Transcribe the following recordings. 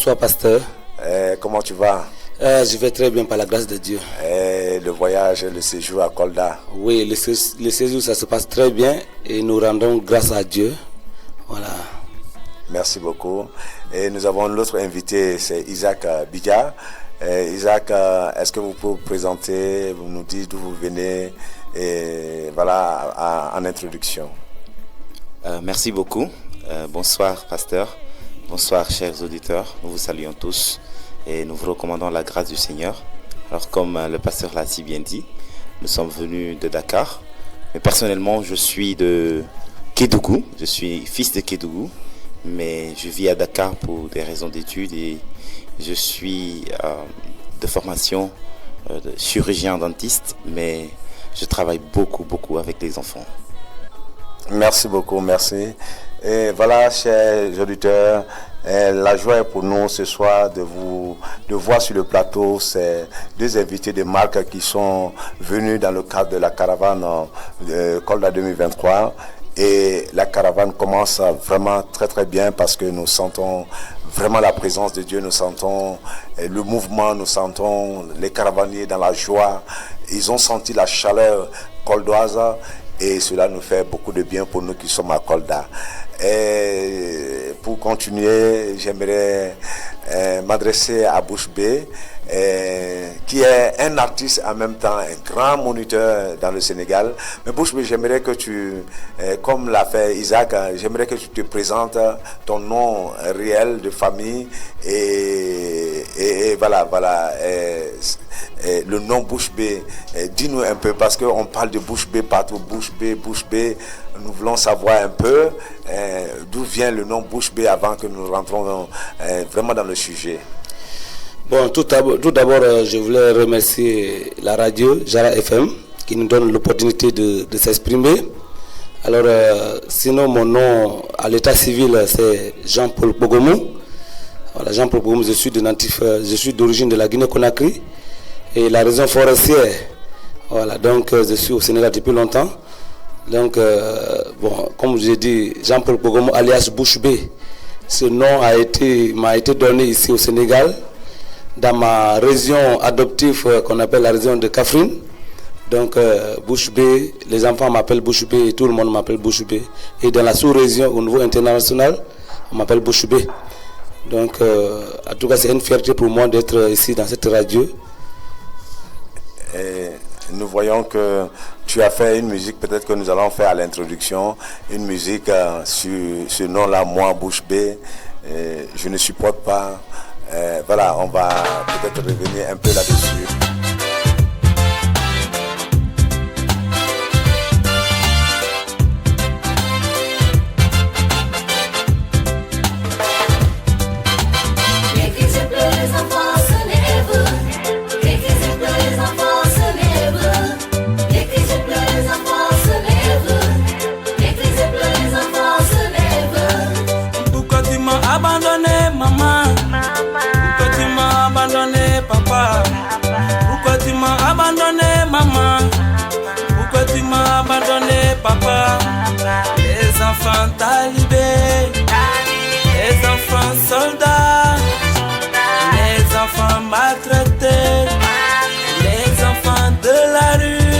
Bonsoir, pasteur. Comment tu vas? Je vais très bien par la grâce de Dieu. Le voyage, le séjour à Kolda? Oui, le séjour, ça se passe très bien et nous rendons grâce à Dieu. Voilà. Merci beaucoup. Et nous avons l'autre invité, c'est Isaac Biga. Isaac, est-ce que vous pouvez vous présenter, vous nous dites d'où vous venez, et voilà, en introduction. Merci beaucoup. Bonsoir, pasteur. Bonsoir, chers auditeurs. Nous vous saluons tous et nous vous recommandons la grâce du Seigneur. Alors, comme le pasteur l'a si bien dit, nous sommes venus de Dakar. Mais personnellement, je suis de Kédougou. Je suis fils de Kédougou, mais je vis à Dakar pour des raisons d'études et je suis de formation de chirurgien dentiste, mais je travaille beaucoup avec les enfants. Merci beaucoup, merci. Et voilà, chers auditeurs, la joie est pour nous ce soir de voir sur le plateau ces deux invités de marque qui sont venus dans le cadre de la caravane Kolda 2023. Et la caravane commence vraiment très bien parce que nous sentons vraiment la présence de Dieu, nous sentons le mouvement, nous sentons les caravaniers dans la joie. Ils ont senti la chaleur coldoise et cela nous fait beaucoup de bien pour nous qui sommes à Kolda. Et pour continuer, j'aimerais m'adresser à Bouche B, qui est un artiste en même temps, un grand moniteur dans le Sénégal. Mais Bouche B, j'aimerais que tu, comme l'a fait Isaac, j'aimerais que tu te présentes ton nom réel de famille et voilà, le nom Bouche B. Dis-nous un peu, parce qu'on parle de Bouche B partout, Bouche B. Nous voulons savoir un peu d'où vient le nom Bouche B avant que nous rentrons vraiment dans le sujet. Bon, tout d'abord, je voulais remercier la radio Jara FM qui nous donne l'opportunité de s'exprimer. Alors, sinon, mon nom à l'état civil, c'est Jean-Paul Pogomou. Voilà, Jean-Paul Pogomou, je suis d'origine de la Guinée-Conakry et la région forestière. Voilà, donc je suis au Sénégal depuis longtemps. Donc, bon, comme je l'ai dit, Jean-Paul Pogomou alias Bouche B. Ce nom m'a été donné ici au Sénégal, dans ma région adoptive qu'on appelle la région de Kaffrine. Donc, Bouche B, les enfants m'appellent Bouche B et tout le monde m'appelle Bouche B. Et dans la sous-région, au niveau international, on m'appelle Bouche B. Donc, en tout cas, c'est une fierté pour moi d'être ici dans cette radio. Et nous voyons que tu as fait une musique, peut-être que nous allons faire à l'introduction, une musique sur ce nom-là, moi, Bouche B. Je ne supporte pas. Voilà, on va peut-être revenir un peu là-dessus. Papa, les enfants talibés, les enfants soldats, les enfants maltraités, les enfants de la rue,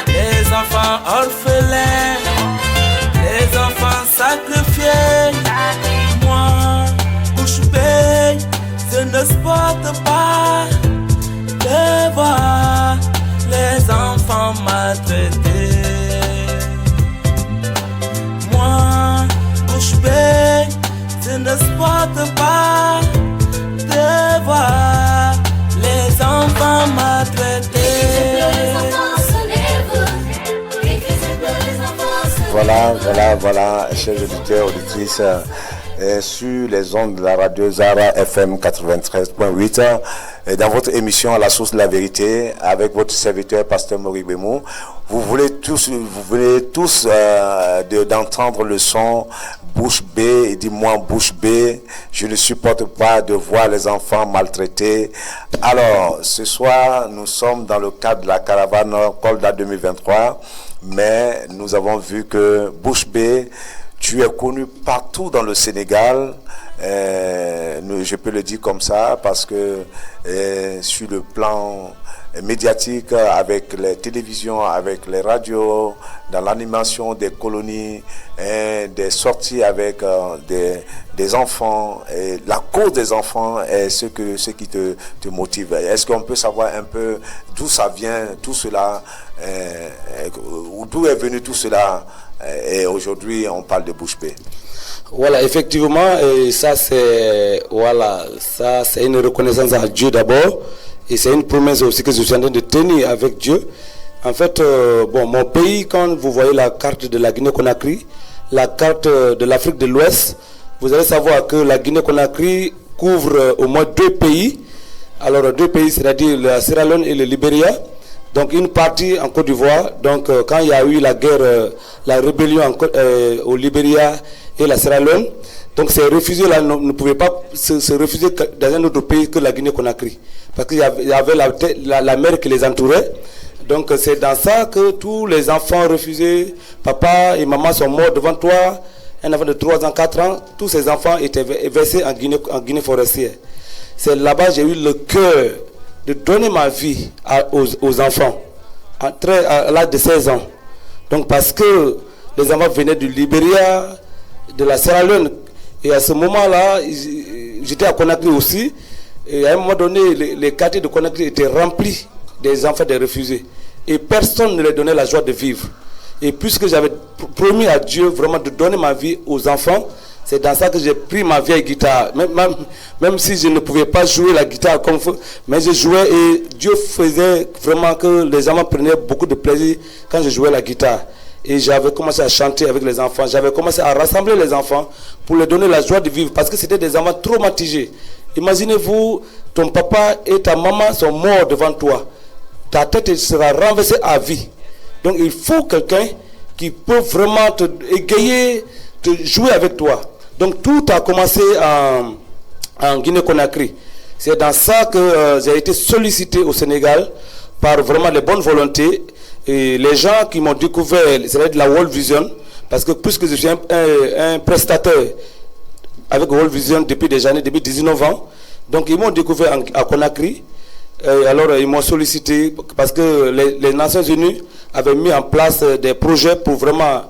les enfants orphelins, les enfants sacrifiés. Moi, Bouche B, je ne supporte pas de voir les enfants maltraités. Bouche B, je ne supporte pas de voir les enfants maltraités. Voilà, chers auditeurs, auditrices, sur les ondes de la radio Zara FM 93.8, dans votre émission à la source de la vérité, avec votre serviteur, pasteur Maurice Bémou. Vous venez tous d'entendre le son Bouche B, et dis-moi Bouche B, je ne supporte pas de voir les enfants maltraités. Alors, ce soir, nous sommes dans le cadre de la caravane Kolda 2023, mais nous avons vu que Bouche B, tu es connu partout dans le Sénégal, je peux le dire comme ça, parce que sur le plan médiatique, avec les télévisions, avec les radios, dans l'animation des colonies, des sorties avec des enfants, et la cause des enfants est ce qui te motive. Est-ce qu'on peut savoir un peu d'où ça vient, tout cela, d'où est venu tout cela, et aujourd'hui on parle de bouche bée? Voilà, effectivement, et ça c'est une reconnaissance à Dieu d'abord, et c'est une promesse aussi que je suis en train de tenir avec Dieu. En fait, mon pays, quand vous voyez la carte de la Guinée-Conakry, la carte de l'Afrique de l'Ouest, vous allez savoir que la Guinée-Conakry couvre au moins 2 pays. Alors 2 pays, c'est-à-dire la Sierra Leone et le Libéria. Donc une partie en Côte d'Ivoire. Donc quand il y a eu la guerre, la rébellion au Libéria et la Sierra Leone, donc ces réfugiés-là ne pouvaient pas se réfugier dans un autre pays que la Guinée-Conakry. Parce qu'il y avait la mer qui les entourait. Donc c'est dans ça que tous les enfants refusés, papa et maman sont morts devant toi, un enfant de 3 ans, 4 ans, tous ces enfants étaient versés en Guinée forestière. C'est là-bas que j'ai eu le cœur de donner ma vie aux enfants, à l'âge de 16 ans. Donc parce que les enfants venaient du Libéria, de la Sierra Leone, et à ce moment-là, j'étais à Conakry aussi, et à un moment donné, les quartiers de Conakry étaient remplis des enfants des réfugiés. Et personne ne leur donnait la joie de vivre. Et puisque j'avais promis à Dieu vraiment de donner ma vie aux enfants, c'est dans ça que j'ai pris ma vieille guitare. Même si je ne pouvais pas jouer la guitare comme faut, mais je jouais et Dieu faisait vraiment que les enfants prenaient beaucoup de plaisir quand je jouais la guitare. Et j'avais commencé à chanter avec les enfants. J'avais commencé à rassembler les enfants pour leur donner la joie de vivre parce que c'était des enfants traumatisés. Imaginez-vous, ton papa et ta maman sont morts devant toi. Ta tête sera renversée à vie. Donc il faut quelqu'un qui peut vraiment te égayer, te jouer avec toi. Donc tout a commencé en Guinée-Conakry. C'est dans ça que j'ai été sollicité au Sénégal par vraiment les bonnes volontés. Et les gens qui m'ont découvert, c'est de la World Vision, parce que puisque je suis un prestataire avec World Vision depuis 19 ans, donc ils m'ont découvert à Conakry. Alors ils m'ont sollicité parce que les Nations Unies avaient mis en place des projets pour vraiment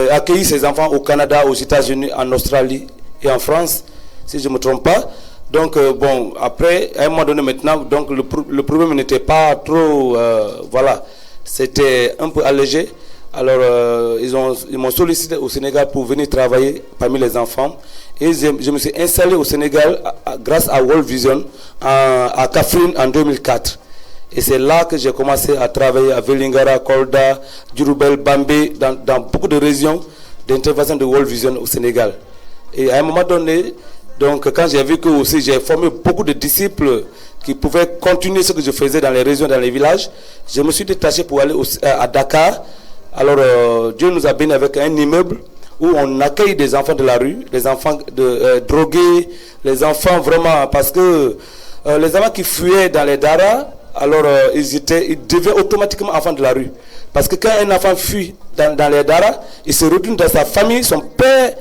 accueillir ces enfants au Canada, aux États-Unis, en Australie et en France, si je ne me trompe pas. Donc après, à un moment donné maintenant, donc le problème n'était pas trop, c'était un peu allégé. Alors ils m'ont sollicité au Sénégal pour venir travailler parmi les enfants. Et je me suis installé au Sénégal grâce à World Vision à Kaffrine en 2004. Et c'est là que j'ai commencé à travailler à Vélingara, Kolda, Diourbel, Bambey, dans beaucoup de régions d'intervention de World Vision au Sénégal. Et à un moment donné, donc quand j'ai vu que aussi j'ai formé beaucoup de disciples qui pouvaient continuer ce que je faisais dans les régions, dans les villages, je me suis détaché pour aller à Dakar. Alors Dieu nous a bénis avec un immeuble où on accueille des enfants de la rue, des enfants drogués, les enfants vraiment, parce que les enfants qui fuyaient dans les daras, alors ils deviennent automatiquement enfants de la rue. Parce que quand un enfant fuit dans les daras, il se retourne dans sa famille, son père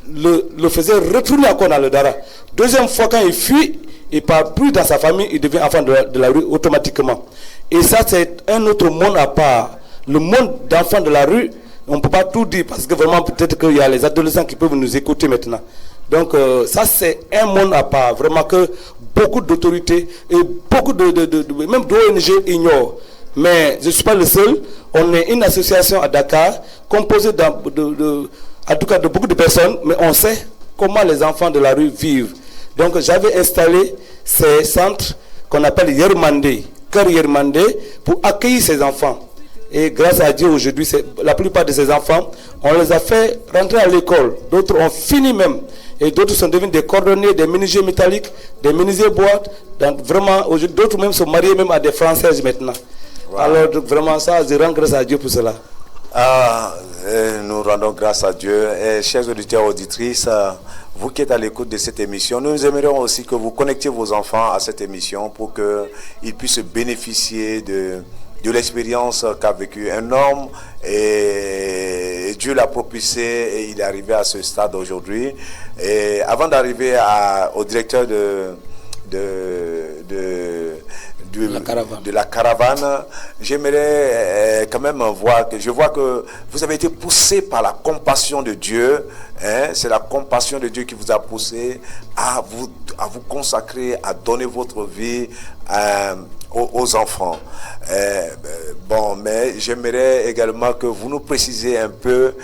le faisait retourner encore dans le dara. Deuxième fois, quand il fuit, il ne part plus dans sa famille, il devient enfant de la rue automatiquement. Et ça, c'est un autre monde à part. Le monde d'enfants de la rue, on ne peut pas tout dire parce que vraiment peut-être qu'il y a les adolescents qui peuvent nous écouter maintenant. Donc ça c'est un monde à part, vraiment que beaucoup d'autorités et beaucoup même d'ONG ignorent. Mais je ne suis pas le seul, on est une association à Dakar composée en tout cas de beaucoup de personnes, mais on sait comment les enfants de la rue vivent. Donc j'avais installé ces centres qu'on appelle Yermandé, Cœur Yermandé, pour accueillir ces enfants. Et grâce à Dieu, aujourd'hui, la plupart de ces enfants, on les a fait rentrer à l'école. D'autres ont fini même. Et d'autres sont devenus des cordonniers, des menuisiers métalliques, des menuisiers boîtes. Vraiment, d'autres même sont mariés même à des Françaises maintenant. Wow. Alors vraiment, ça, je rends grâce à Dieu pour cela. Nous rendons grâce à Dieu. Et chers auditeurs, auditrices, vous qui êtes à l'écoute de cette émission, nous aimerions aussi que vous connectiez vos enfants à cette émission pour qu'ils puissent bénéficier de l'expérience qu'a vécu un homme et Dieu l'a propulsé et il est arrivé à ce stade aujourd'hui. Et avant d'arriver au directeur de la caravane, j'aimerais quand même voir que je vois que vous avez été poussé par la compassion de Dieu. C'est la compassion de Dieu qui vous a poussé à vous consacrer, à donner votre vie aux enfants. Mais j'aimerais également que vous nous précisiez un peu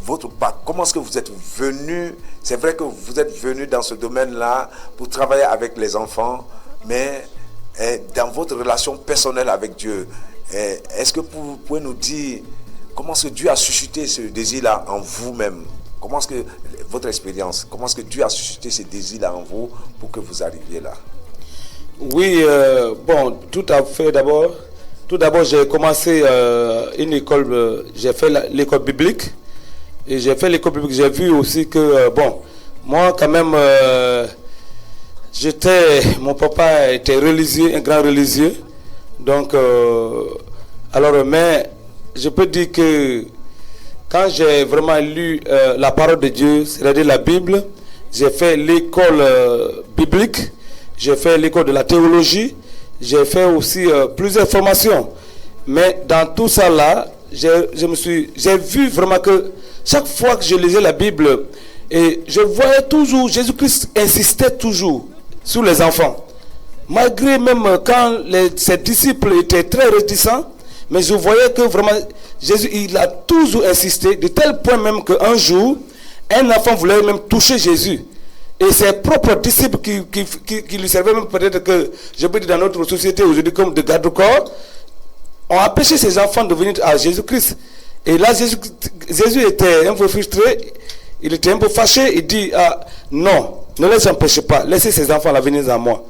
votre part. Comment est-ce que vous êtes venu? C'est vrai que vous êtes venu dans ce domaine-là pour travailler avec les enfants, mais dans votre relation personnelle avec Dieu, est-ce que vous pouvez nous dire comment est-ce que Dieu a suscité ce désir-là en vous-même? Comment est-ce que votre expérience, comment est-ce que Dieu a suscité ce désir-là en vous pour que vous arriviez là? Oui, tout à fait. Tout d'abord, j'ai commencé une école, j'ai fait l'école biblique. Et j'ai fait l'école biblique, j'ai vu aussi que, moi quand même, mon papa était religieux, un grand religieux. Donc, mais je peux dire que quand j'ai vraiment lu la parole de Dieu, c'est-à-dire la Bible, j'ai fait l'école biblique, j'ai fait l'école de la théologie, j'ai fait aussi plusieurs formations. Mais dans tout ça là, j'ai vu vraiment que chaque fois que je lisais la Bible, et je voyais toujours, Jésus-Christ insistait toujours sur les enfants. Malgré même quand ses disciples étaient très réticents, mais je voyais que vraiment Jésus, il a toujours insisté, de tel point même qu'un jour, un enfant voulait même toucher Jésus. Et ses propres disciples qui lui servaient même peut-être que, je peux dire dans notre société aujourd'hui comme de garde-corps, ont empêché ces enfants de venir à Jésus-Christ. Et là, Jésus était un peu frustré, il était un peu fâché, il dit, non, ne les empêchez pas, laissez ces enfants-là venir à moi.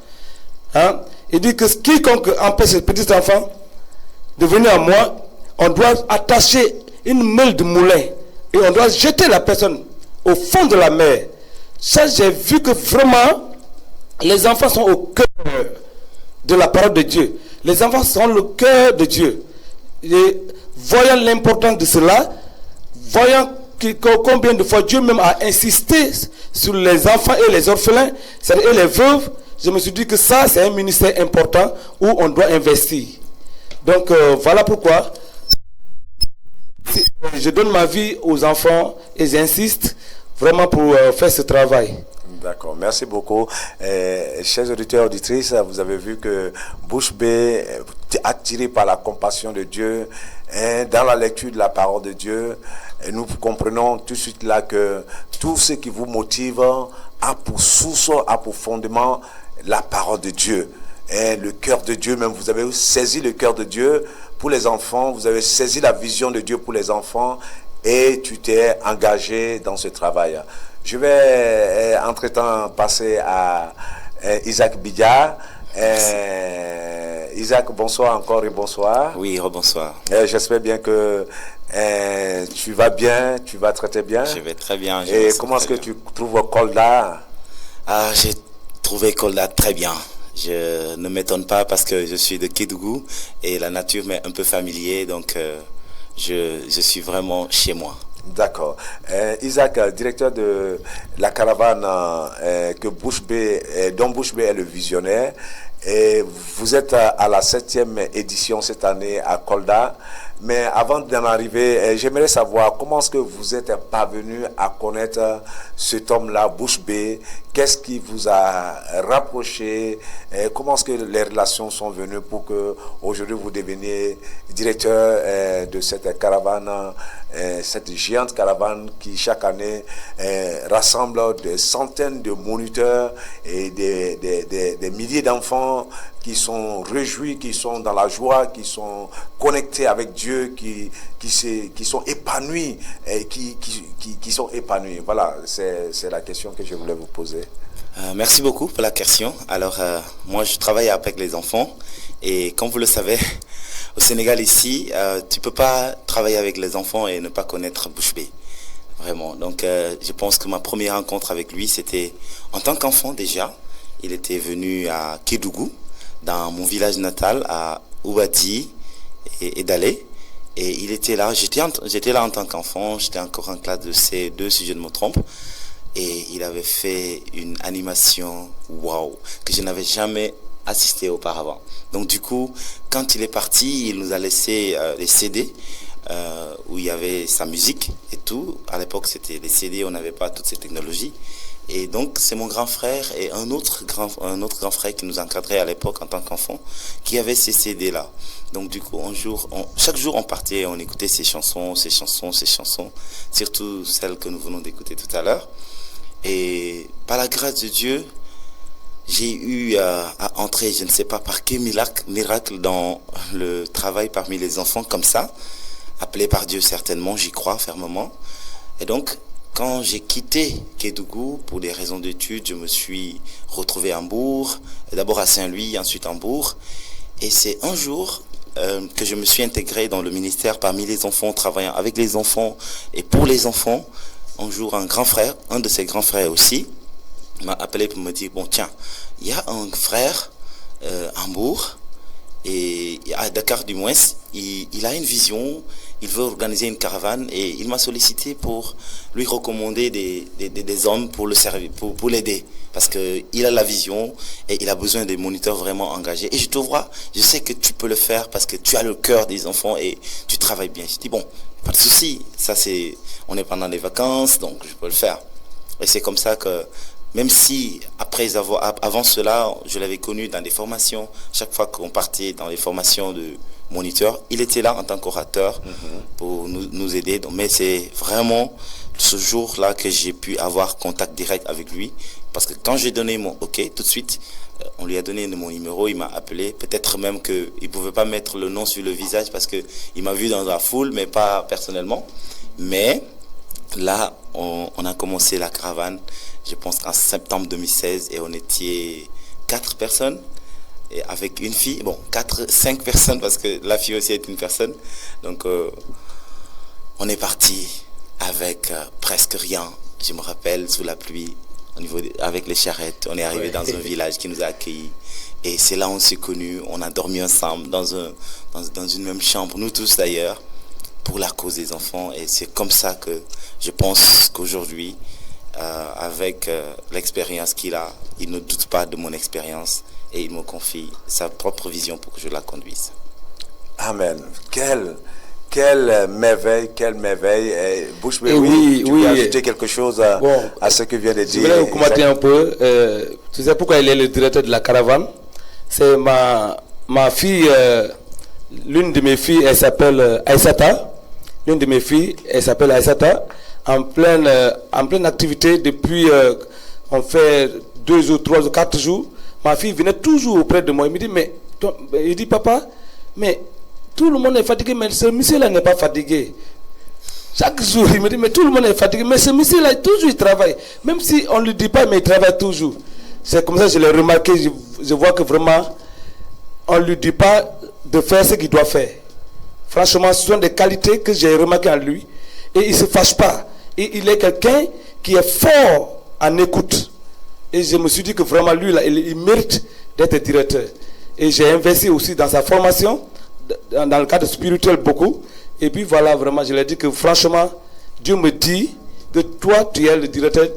Il dit que quiconque empêche ces petits enfants de venir à moi, on doit attacher une meule de moulin et on doit jeter la personne au fond de la mer. Ça, j'ai vu que vraiment, les enfants sont au cœur de la parole de Dieu. Les enfants sont le cœur de Dieu. Et voyant l'importance de cela, voyant combien de fois Dieu même a insisté sur les enfants et les orphelins, c'est-à-dire et les veuves, je me suis dit que ça, c'est un ministère important où on doit investir. Donc, voilà pourquoi je donne ma vie aux enfants et j'insiste vraiment pour faire ce travail. D'accord, merci beaucoup. Chers auditeurs et auditrices, vous avez vu que Bouche Bée, attiré par la compassion de Dieu, dans la lecture de la parole de Dieu, nous comprenons tout de suite là que tout ce qui vous motive a pour source, a pour fondement la parole de Dieu. Le cœur de Dieu, même vous avez saisi le cœur de Dieu pour les enfants, vous avez saisi la vision de Dieu pour les enfants et tu t'es engagé dans ce travail. Je vais entre-temps passer à Isaac Bidja. Isaac, bonsoir encore et bonsoir. Oui, rebonsoir. J'espère bien que tu vas bien, tu vas très bien. Je vais très bien. Et comment est-ce que tu trouves Kolda? J'ai trouvé Kolda très bien. Je ne m'étonne pas parce que je suis de Kédougou et la nature m'est un peu familier, donc je suis vraiment chez moi. D'accord. Isaac, directeur de la caravane dont Bouche Bée est le visionnaire, et vous êtes à la 7e édition cette année à Kolda. Mais avant d'en arriver, j'aimerais savoir comment est-ce que vous êtes parvenu à connaître cet homme-là, Bouche Bée. Qu'est-ce qui vous a rapproché? Comment est-ce que les relations sont venues pour que aujourd'hui vous deveniez directeur de cette caravane, cette géante caravane qui chaque année rassemble des centaines de moniteurs et des milliers d'enfants qui sont réjouis, qui sont dans la joie, qui sont connectés avec Dieu, qui sont épanouis, et qui sont épanouis. Voilà, c'est la question que je voulais vous poser. Merci beaucoup pour la question. Alors, moi, je travaille avec les enfants et comme vous le savez, au Sénégal ici, tu ne peux pas travailler avec les enfants et ne pas connaître Bouche Bée. Vraiment. Donc, je pense que ma première rencontre avec lui, c'était en tant qu'enfant déjà. il était venu à Kédougou, dans mon village natal, à Oubadi et Dalé. Et il était là, j'étais là en tant qu'enfant, j'étais encore en classe de C2 si je ne me trompe. Et il avait fait une animation, waouh, que je n'avais jamais assisté auparavant. Donc du coup, quand il est parti, il nous a laissé les CD où il y avait sa musique et tout. À l'époque, c'était les CD, on n'avait pas toutes ces technologies. Et donc, c'est mon grand frère et un autre grand frère qui nous encadrait à l'époque en tant qu'enfant, qui avait ces CD-là. Donc, du coup, chaque jour, on partait, on écoutait ces chansons, surtout celles que nous venons d'écouter tout à l'heure. Et par la grâce de Dieu, j'ai eu à entrer, je ne sais pas par quel miracle, dans le travail parmi les enfants comme ça, appelé par Dieu certainement, j'y crois fermement. Et donc, quand j'ai quitté Kédougou pour des raisons d'études, je me suis retrouvé à Hambourg, d'abord à Saint-Louis, ensuite à Hambourg. Et c'est un jour que je me suis intégré dans le ministère parmi les enfants, travaillant avec les enfants et pour les enfants. Un jour, un grand frère, un de ses grands frères aussi, m'a appelé pour me dire, bon tiens, il y a un frère à Hambourg, et à Dakar du moins, il a une vision, il veut organiser une caravane et il m'a sollicité pour lui recommander des hommes pour le servir, pour l'aider, parce qu'il a la vision et il a besoin de moniteurs vraiment engagés. Et je te vois, je sais que tu peux le faire parce que tu as le cœur des enfants et tu travailles bien. Je dis bon, pas de souci, on est pendant les vacances, donc je peux le faire. Et c'est comme ça que, même si avant cela, je l'avais connu dans des formations, chaque fois qu'on partait dans les formations de moniteurs, il était là en tant qu'orateur pour nous aider. Donc, mais c'est vraiment ce jour-là que j'ai pu avoir contact direct avec lui. Parce que quand j'ai donné mon OK, tout de suite, on lui a donné mon numéro, il m'a appelé. Peut-être même qu'il ne pouvait pas mettre le nom sur le visage parce qu'il m'a vu dans la foule, mais pas personnellement. Mais là, on a commencé la caravane, je pense qu'en septembre 2016, et on était 4 personnes, et avec une fille, 5 personnes, parce que la fille aussi est une personne. Donc, on est parti avec presque rien, je me rappelle, sous la pluie, avec les charrettes. On est arrivé dans un village qui nous a accueillis. Et c'est là où on s'est connus, on a dormi ensemble dans une même chambre, nous tous d'ailleurs, pour la cause des enfants. Et c'est comme ça que je pense qu'aujourd'hui, avec l'expérience qu'il a, il ne doute pas de mon expérience et il me confie sa propre vision pour que je la conduise. Amen. Quelle merveille, quelle merveille. Bouche bée, oui, tu peux ajouter quelque chose à ce que vient de dire. Je voulais vous commenter un peu. Tu sais pourquoi il est le directeur de la caravane? C'est ma fille, l'une de mes filles, elle s'appelle Aïssata. L'une de mes filles, elle s'appelle Aïssata. En pleine activité depuis, on fait 2 ou 3 ou 4 jours. Ma fille venait toujours auprès de moi. Il me dit, il dit, papa, mais tout le monde est fatigué, mais ce monsieur-là n'est pas fatigué. Chaque jour, il me dit, mais tout le monde est fatigué, mais ce monsieur-là, toujours il travaille. Même si on ne lui dit pas, mais il travaille toujours. C'est comme ça que je l'ai remarqué. Je vois que vraiment, on ne lui dit pas de faire ce qu'il doit faire. Franchement, ce sont des qualités que j'ai remarquées en lui. Et il ne se fâche pas. Et il est quelqu'un qui est fort en écoute. Et je me suis dit que vraiment, lui, là, il mérite d'être directeur. Et j'ai investi aussi dans sa formation, dans le cadre spirituel beaucoup. Et puis voilà, vraiment, je l'ai dit que franchement, Dieu me dit que toi, tu es le directeur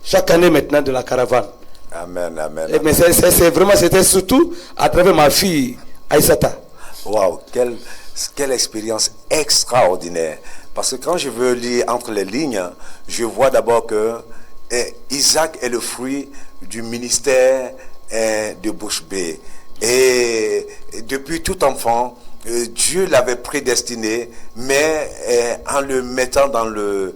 chaque année maintenant de la caravane. Amen, amen. Mais c'est vraiment, c'était surtout à travers ma fille, Aïssata. Waouh, quelle expérience extraordinaire. Parce que quand je veux lire entre les lignes, je vois d'abord que Isaac est le fruit du ministère de Bouche bée. Et depuis tout enfant, Dieu l'avait prédestiné, mais en le mettant dans le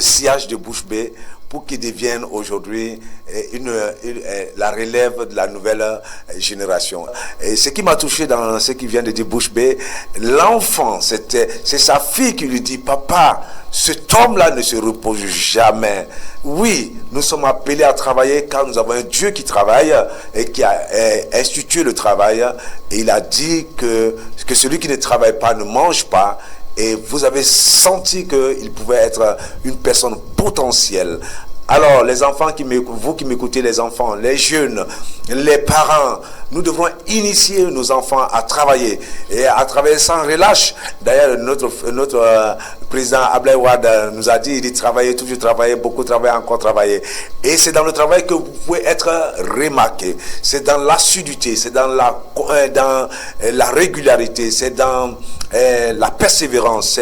sillage de Bouche bée pour qu'il devienne aujourd'hui la relève de la nouvelle génération. Et ce qui m'a touché dans ce qui vient de dire Bouche bée, l'enfant, c'est sa fille qui lui dit, papa, cet homme-là ne se repose jamais. Oui, nous sommes appelés à travailler car nous avons un Dieu qui travaille et qui a institué le travail. Et il a dit que celui qui ne travaille pas ne mange pas. Et vous avez senti qu'il pouvait être une personne potentielle Alors, les enfants, vous qui m'écoutez, les enfants, les jeunes, les parents, nous devrons initier nos enfants à travailler et à travailler sans relâche. D'ailleurs, notre président Ablaye Wade nous a dit, il dit travailler, toujours travailler, beaucoup travailler, encore travailler. Et c'est dans le travail que vous pouvez être remarqué. C'est dans l'assiduité, c'est dans la régularité, c'est dans la persévérance,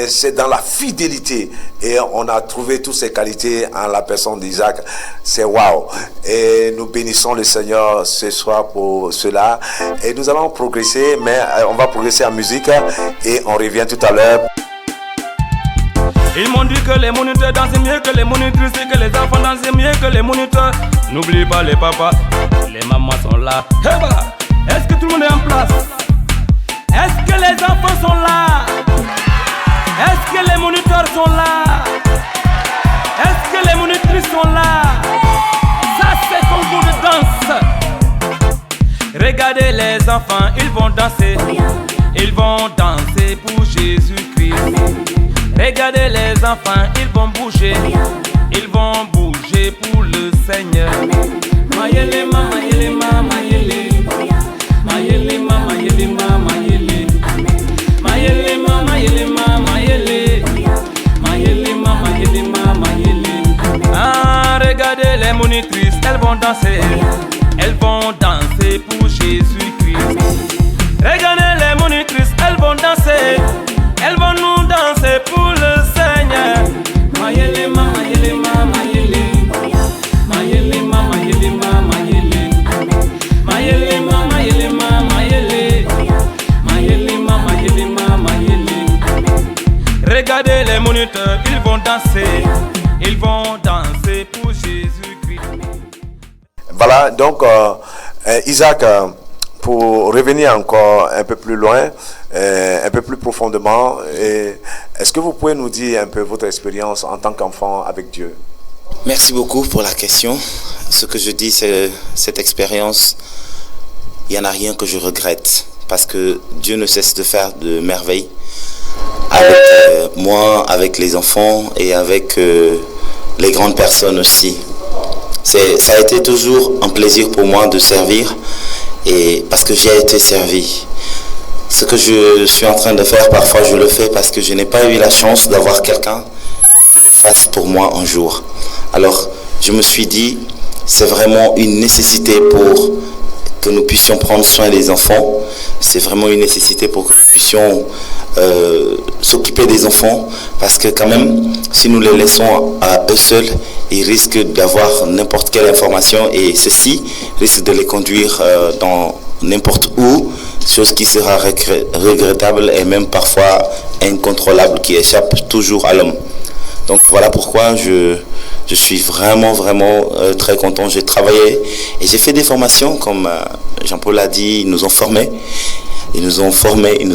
c'est dans la fidélité. Et on a trouvé toutes ces qualités en la personne d'Isaac. C'est waouh. Et nous bénissons le Seigneur ce soir pour cela. Et nous allons progresser, mais on va progresser en musique et on revient tout à l'heure. Ils m'ont dit que les moniteurs dansent mieux que les monitrices et que les enfants dansent mieux que les moniteurs. N'oublie pas les papas, les mamans sont là. Hey bah, est-ce que tout le monde est en place? Est-ce que les enfants sont là? Est-ce que les moniteurs sont là? Est-ce que les monitrices sont là? Ça c'est concours de danse. Regardez les enfants, ils vont danser. Ils vont danser pour Jésus-Christ. Regardez les enfants, ils vont bouger. Ils vont bouger pour le Seigneur. Mayele ma, mayele ma, mayele. Mayele ma, mayele ma, mayele. Mayele ma, mayele ma, mayele. Mayele ma, mayele ma, mayele. Ah, regardez les monitrices, elles vont danser. Elles vont danser pour Jésus-Christ. Regardez les monitrices, elles vont danser. Elles vont nous danser pour le Seigneur. Mayele ma, mayele ma, mayele. Mayele ma, mayele ma, mayele. Mayele ma, mayele ma, mayele. Mayele ma, mayele ma, mayele. Regardez les moniteurs, ils vont danser. Ils vont danser pour Jésus-Christ. Voilà, donc Isaac, pour revenir encore un peu plus loin, un peu plus profondément, est-ce que vous pouvez nous dire un peu votre expérience en tant qu'enfant avec Dieu? Merci beaucoup pour la question. Ce que je dis, c'est cette expérience, il n'y en a rien que je regrette, parce que Dieu ne cesse de faire de merveilles avec moi, avec les enfants et avec les grandes personnes aussi. Ça a été toujours un plaisir pour moi de servir, et parce que j'ai été servi. Ce que je suis en train de faire, parfois je le fais parce que je n'ai pas eu la chance d'avoir quelqu'un qui le fasse pour moi un jour. Alors je me suis dit, c'est vraiment une nécessité pour que nous puissions prendre soin des enfants. C'est vraiment une nécessité pour que nous puissions s'occuper des enfants, parce que quand même, si nous les laissons à eux seuls, ils risquent d'avoir n'importe quelle information et ceci risque de les conduire dans n'importe où, chose qui sera regrettable et même parfois incontrôlable, qui échappe toujours à l'homme. Donc voilà pourquoi je suis vraiment très content. J'ai travaillé et j'ai fait des formations, comme Jean-Paul l'a dit, ils nous ont formés. Ils nous ont formés, ils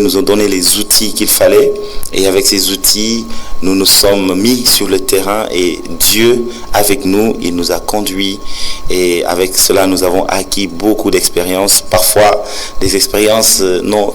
nous ont donné les outils qu'il fallait. Et avec ces outils, nous nous sommes mis sur le terrain et Dieu, avec nous, il nous a conduits. Et avec cela, nous avons acquis beaucoup d'expériences. Parfois, des expériences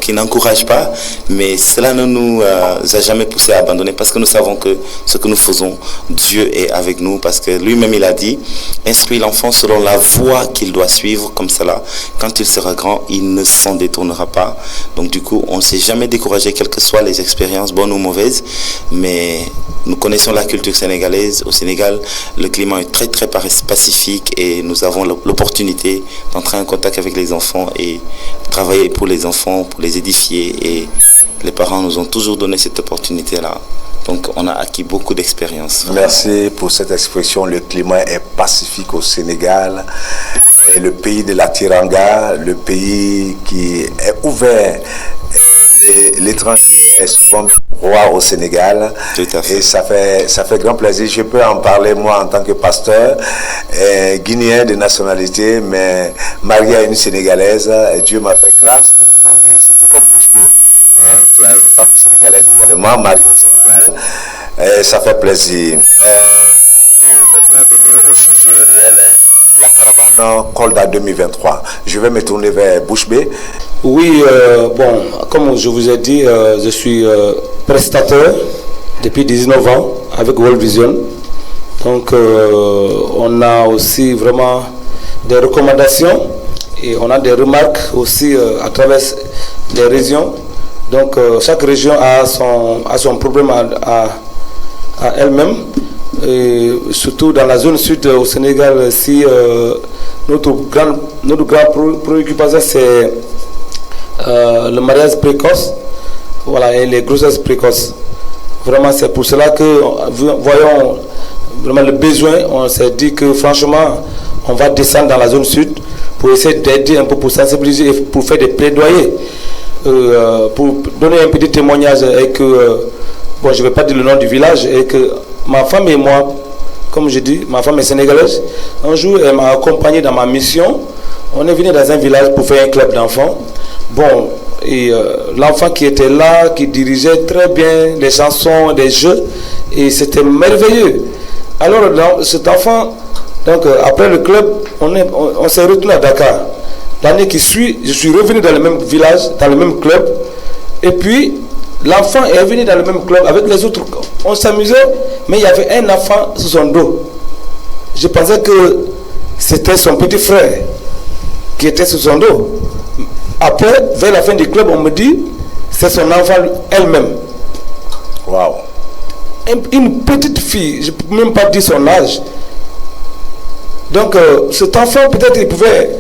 qui n'encouragent pas, mais cela ne nous a jamais poussé à abandonner, parce que nous savons que ce que nous faisons, Dieu est avec nous, parce que lui-même, il a dit, instruis l'enfant selon la voie qu'il doit suivre, comme cela. Quand il sera grand, il ne s'en détournera pas. Donc du coup, on ne s'est jamais découragé, quelles que soient les expériences, bonnes ou mauvaises. Mais nous connaissons la culture sénégalaise. Au Sénégal, le climat est très pacifique et nous avons l'opportunité d'entrer en contact avec les enfants et travailler pour les enfants, pour les édifier. Et les parents nous ont toujours donné cette opportunité-là. Donc on a acquis beaucoup d'expérience. Merci pour cette expression. Le climat est pacifique au Sénégal. Le pays de la Tiranga, le pays qui est ouvert. L'étranger est souvent roi au Sénégal. Tout à fait. Et ça fait grand plaisir. Je peux en parler moi en tant que pasteur, guinéen de nationalité, mais marié à une Sénégalaise. Et Dieu m'a fait grâce. C'est comme tu as une femme sénégalaise également, mariée au Sénégal. Et ça fait plaisir. Maintenant, venir au sujet réel. La caravane Kolda 2023. Je vais me tourner vers Bouche Bée. Oui, bon, comme je vous ai dit, je suis prestataire depuis 19 ans avec World Vision. Donc on a aussi vraiment des recommandations et on a des remarques aussi à travers les régions. Donc chaque région a son problème à elle-même. Et surtout dans la zone sud au Sénégal, si notre grande préoccupation c'est le mariage précoce, voilà, et les grossesses précoces. Vraiment, c'est pour cela que, voyons vraiment le besoin, on s'est dit que franchement, on va descendre dans la zone sud pour essayer d'aider un peu, pour sensibiliser, pour faire des plaidoyers, pour donner un petit témoignage et que, bon, je ne vais pas dire le nom du village, et que ma femme et moi, comme je dis, ma femme est sénégalaise, un jour elle m'a accompagné dans ma mission, on est venu dans un village pour faire un club d'enfants. Bon, et l'enfant qui était là, qui dirigeait très bien les chansons, les jeux, et c'était merveilleux. Alors cet enfant, donc après le club, on s'est retourné à Dakar. L'année qui suit, je suis revenu dans le même village, dans le même club, et puis l'enfant est venu dans le même club avec les autres. On s'amusait, mais il y avait un enfant sur son dos. Je pensais que c'était son petit frère qui était sur son dos. Après, vers la fin du club, on me dit c'est son enfant elle-même. Waouh. Une petite fille, je ne peux même pas dire son âge. Donc cet enfant, peut-être il pouvait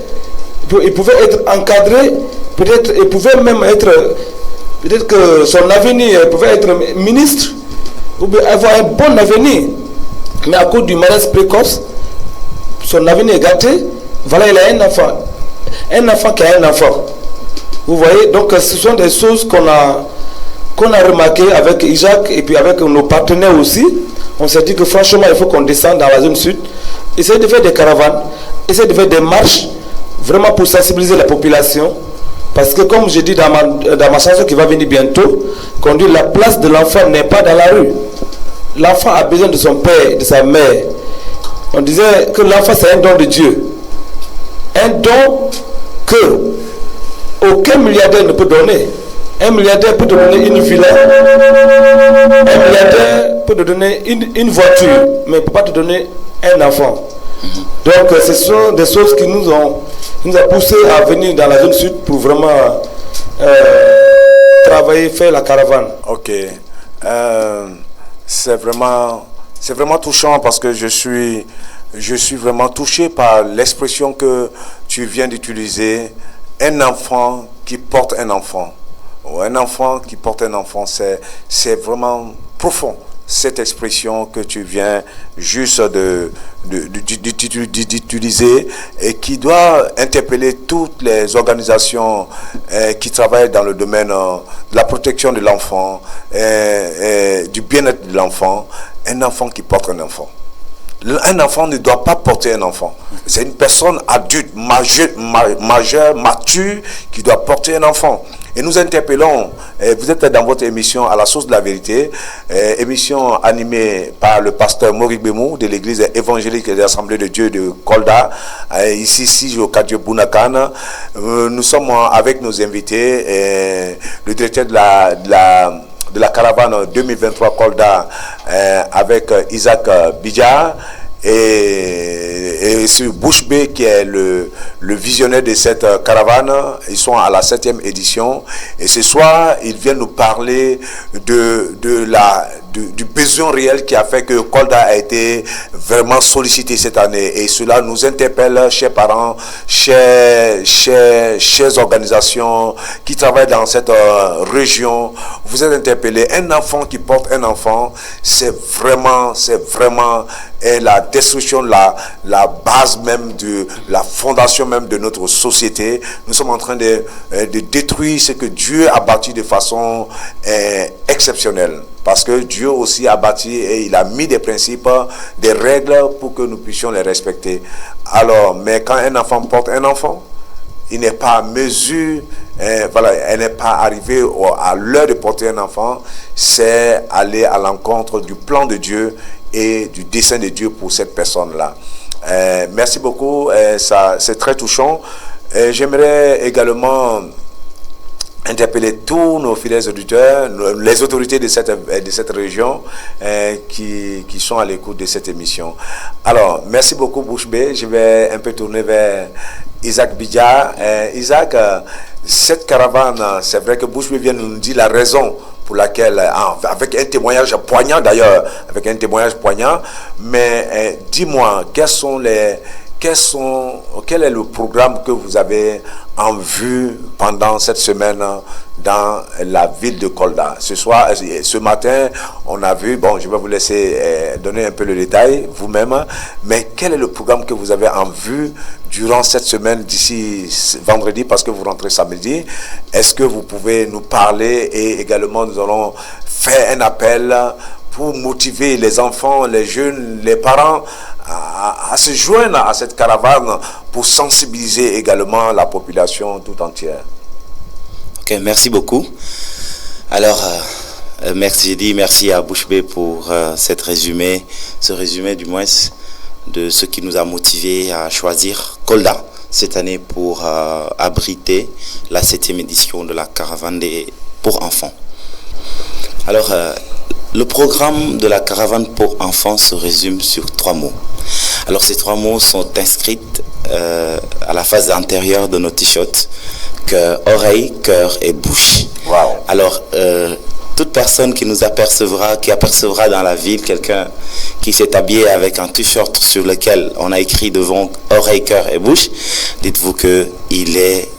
être encadré, peut-être il pouvait même être, peut-être que son avenir pouvait être ministre, ou bien avoir un bon avenir. Mais à cause du mariage précoce, son avenir est gâté. Voilà, il a un enfant. Un enfant qui a un enfant. Vous voyez, donc ce sont des choses qu'on a remarqué avec Isaac et puis avec nos partenaires aussi. On s'est dit que franchement, il faut qu'on descende dans la zone sud, essayer de faire des caravanes, essayer de faire des marches, vraiment pour sensibiliser la population. Parce que comme je dis dans ma chanson qui va venir bientôt, qu'on dit la place de l'enfant n'est pas dans la rue. L'enfant a besoin de son père, de sa mère. On disait que l'enfant c'est un don de Dieu. Un don que aucun milliardaire ne peut donner. Un milliardaire peut te donner une villa. Un milliardaire peut te donner une voiture, mais il ne peut pas te donner un enfant. Donc ce sont des choses qui nous a poussé à venir dans la zone sud pour vraiment travailler, faire la caravane. Ok. C'est vraiment touchant parce que je suis vraiment touché par l'expression que tu viens d'utiliser. Un enfant qui porte un enfant. Un enfant qui porte un enfant, c'est vraiment profond. Cette expression que tu viens juste d'utiliser et qui doit interpeller toutes les organisations qui travaillent dans le domaine de la protection de l'enfant, du bien-être de l'enfant. Un enfant qui porte un enfant. Un enfant ne doit pas porter un enfant. C'est une personne adulte, majeure, mature, qui doit porter un enfant. Et nous interpellons, vous êtes dans votre émission à la source de la vérité, émission animée par le pasteur Maurice Bemou de l'église évangélique de l'Assemblée de Dieu de Kolda, ici au quartier Bounakan. Nous sommes avec nos invités, le directeur de la caravane 2023 Kolda avec Isaac Bidja et sur Bouche B qui est le visionnaire de cette caravane. Ils sont à la 7e édition et ce soir ils viennent nous parler du besoin réel qui a fait que Kolda a été vraiment sollicité cette année, et cela nous interpelle, chers parents, chers organisations qui travaillent dans cette région. Vous êtes interpellés. Un enfant qui porte un enfant, c'est vraiment la destruction, la base même de la fondation même de notre société. Nous sommes en train de détruire ce que Dieu a bâti de façon exceptionnelle. Parce que Dieu aussi a bâti et il a mis des principes, des règles pour que nous puissions les respecter. Alors, mais quand un enfant porte un enfant, il n'est pas à mesure, elle n'est pas arrivée à l'heure de porter un enfant, c'est aller à l'encontre du plan de Dieu et du dessein de Dieu pour cette personne-là. Merci beaucoup, c'est très touchant. J'aimerais également interpeller tous nos fidèles auditeurs, les autorités de cette région qui sont à l'écoute de cette émission. Alors, merci beaucoup Bouche B. Je vais un peu tourner vers Isaac Bidja. Isaac, cette caravane, c'est vrai que Bouche B vient de nous dire la raison pour laquelle, avec un témoignage poignant d'ailleurs, mais dis-moi, quel est le programme que vous avez en vue pendant cette semaine dans la ville de Kolda? Ce matin, on a vu, bon, je vais vous laisser donner un peu le détail vous-même, mais quel est le programme que vous avez en vue durant cette semaine d'ici vendredi, parce que vous rentrez samedi? Est-ce que vous pouvez nous parler, et également nous allons faire un appel pour motiver les enfants, les jeunes, les parents à se joindre à cette caravane pour sensibiliser également la population tout entière. Ok, merci beaucoup. Alors, merci à Bouche B pour ce résumé du moins de ce qui nous a motivés à choisir Kolda cette année pour abriter la 7e édition de la caravane pour enfants. Alors, le programme de la caravane pour enfants se résume sur 3 mots. Alors ces 3 mots sont inscrits à la face antérieure de nos t-shirts, oreille, cœur et bouche. Wow. Alors toute personne qui apercevra dans la ville quelqu'un qui s'est habillé avec un t-shirt sur lequel on a écrit devant oreille, cœur et bouche, dites-vous qu'il est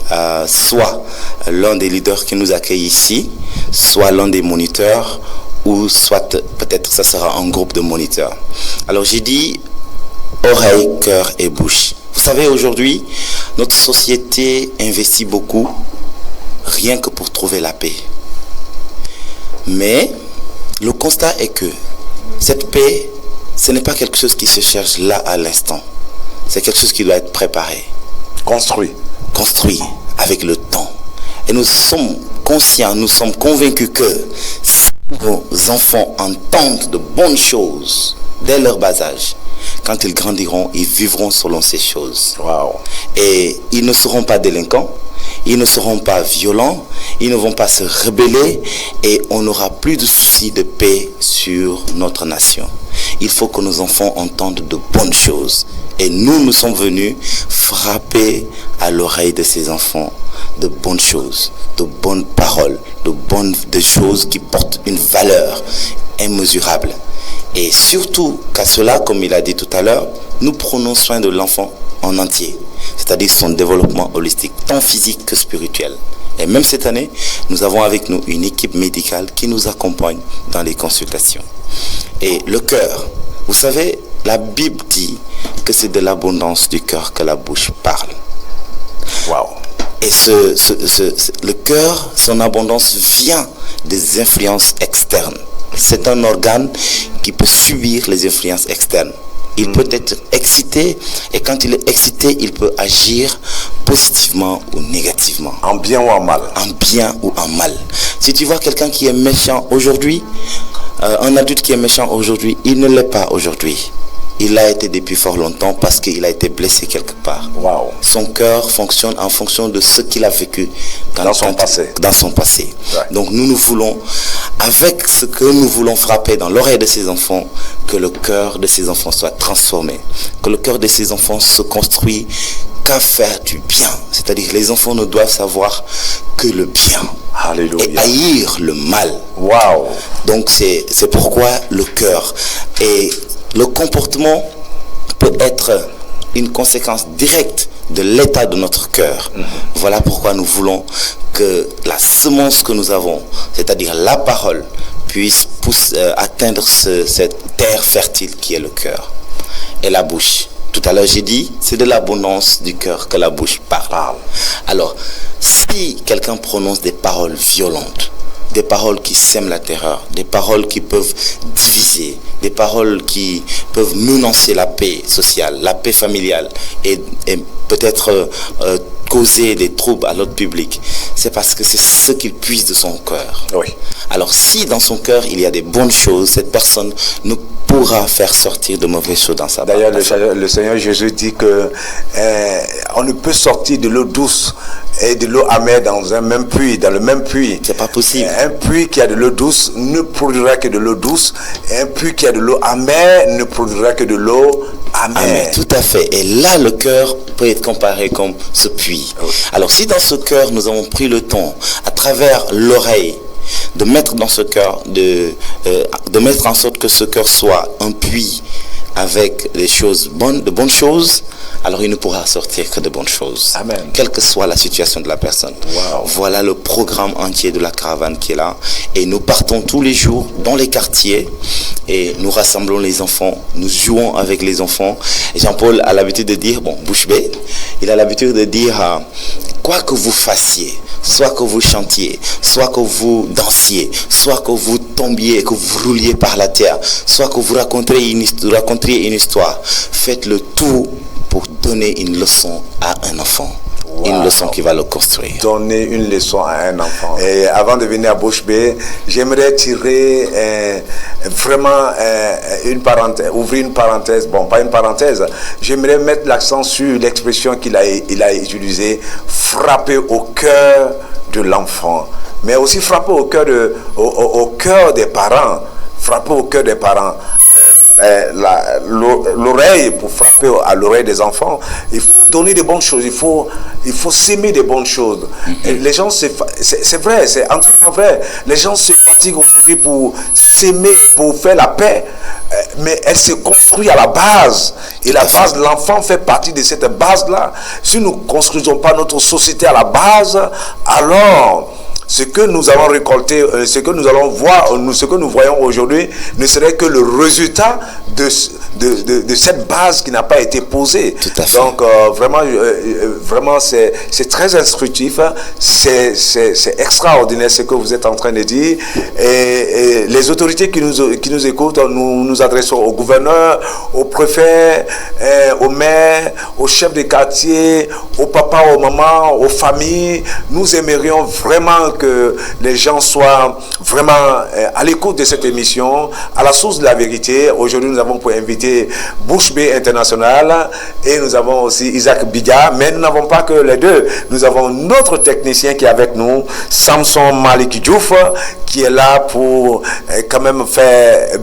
soit l'un des leaders qui nous accueille ici, soit l'un des moniteurs, ou soit peut-être ça sera un groupe de moniteurs. Alors j'ai dit oreille, cœur et bouche. Vous savez, aujourd'hui, notre société investit beaucoup rien que pour trouver la paix. Mais le constat est que cette paix, ce n'est pas quelque chose qui se cherche là à l'instant. C'est quelque chose qui doit être préparé. Construit avec le temps. Et nous sommes conscients, nous sommes convaincus que si nos enfants entendent de bonnes choses dès leur bas âge, quand ils grandiront, ils vivront selon ces choses. Wow. Et ils ne seront pas délinquants, ils ne seront pas violents, ils ne vont pas se rebeller et on n'aura plus de soucis de paix sur notre nation. Il faut que nos enfants entendent de bonnes choses. Et nous sommes venus frapper à l'oreille de ces enfants de bonnes choses, de bonnes paroles, de choses qui portent une valeur immesurable. Et surtout qu'à cela, comme il a dit tout à l'heure, nous prenons soin de l'enfant en entier, c'est-à-dire son développement holistique, tant physique que spirituel. Et même cette année, nous avons avec nous une équipe médicale qui nous accompagne dans les consultations. Et le cœur, vous savez, la Bible dit que c'est de l'abondance du cœur que la bouche parle. Wow. Et le cœur, son abondance vient des influences externes. C'est un organe qui peut subir les influences externes. Il peut être excité, et quand il est excité, il peut agir positivement ou négativement. En bien ou en mal. En bien ou en mal. Si tu vois quelqu'un qui est méchant aujourd'hui, un adulte qui est méchant aujourd'hui, il ne l'est pas aujourd'hui. Il l'a été depuis fort longtemps parce qu'il a été blessé quelque part. Wow. Son cœur fonctionne en fonction de ce qu'il a vécu dans son passé. Ouais. Donc nous voulons, avec ce que nous voulons frapper dans l'oreille de ces enfants, que le cœur de ces enfants soit transformé. Que le cœur de ces enfants se construit qu'à faire du bien. C'est-à-dire que les enfants ne doivent savoir que le bien. Alléluia. Et haïr le mal. Wow. Donc c'est pourquoi le cœur. Et le comportement peut être une conséquence directe de l'état de notre cœur. Voilà pourquoi nous voulons que la semence que nous avons, c'est-à-dire la parole, puisse atteindre cette terre fertile qui est le cœur. Et la bouche. Tout à l'heure j'ai dit, c'est de l'abondance du cœur que la bouche parle. Alors, si quelqu'un prononce des paroles violentes, des paroles qui sèment la terreur, des paroles qui peuvent diviser, des paroles qui peuvent menacer la paix sociale, la paix familiale et peut-être causer des troubles à l'ordre public, c'est parce que c'est ce qu'il puise de son cœur. Oui. Alors si dans son cœur il y a des bonnes choses, cette personne ne pourra faire sortir de mauvaises choses dans sa barque. D'ailleurs, le Seigneur Jésus dit que on ne peut sortir de l'eau douce et de l'eau amère dans un même puits, dans le même puits. C'est pas possible. Un puits qui a de l'eau douce ne produira que de l'eau douce, et un puits qui a de l'eau amère ne produira que de l'eau amère. Amen. Tout à fait. Et là, le cœur peut être comparé comme ce puits. Oui. Alors, si dans ce cœur, nous avons pris le temps, à travers l'oreille, de mettre dans ce cœur, de mettre en sorte que ce cœur soit un puits avec des choses bonnes, de bonnes choses, alors il ne pourra sortir que de bonnes choses. Amen. Quelle que soit la situation de la personne. Wow. Voilà le programme entier de la caravane qui est là. Et nous partons tous les jours dans les quartiers et nous rassemblons les enfants, nous jouons avec les enfants. Et Jean-Paul a l'habitude de dire, bouche bée, il a l'habitude de dire, quoi que vous fassiez, soit que vous chantiez, soit que vous dansiez, soit que vous tombiez, que vous rouliez par la terre, soit que vous raconteriez une histoire, faites le tout pour donner une leçon à un enfant. Wow. Une leçon qui va le construire. Donner une leçon à un enfant. Et avant de venir à Bouche Bée, j'aimerais tirer vraiment une parenthèse, ouvrir une parenthèse, pas une parenthèse, j'aimerais mettre l'accent sur l'expression qu'il a utilisée, frapper au cœur de l'enfant, mais aussi frapper au cœur des parents, frapper au cœur des parents. L'oreille, pour frapper à l'oreille des enfants, il faut donner des bonnes choses, il faut s'aimer des bonnes choses. Et les gens, c'est vrai, c'est entièrement vrai, les gens se fatiguent aujourd'hui pour s'aimer, pour faire la paix, mais elle se construit à la base, et la base, l'enfant fait partie de cette base-là. Si nous ne construisons pas notre société à la base, alors ce que nous allons récolter, ce que nous allons voir, ce que nous voyons aujourd'hui ne serait que le résultat de cette base qui n'a pas été posée. Tout à fait. Donc vraiment c'est très instructif, c'est extraordinaire ce que vous êtes en train de dire, et les autorités qui nous écoutent, nous adressons au gouverneur, au préfet, au maire, au chef de quartier, au papa, aux mamans, aux familles. Nous aimerions vraiment que les gens soient vraiment à l'écoute de cette émission, à la source de la vérité. Aujourd'hui, nous avons pour inviter Bouche Bée International, et nous avons aussi Isaac Bidia, mais nous n'avons pas que les deux. Nous avons notre technicien qui est avec nous, Samson Malik Diouf, qui est là pour quand même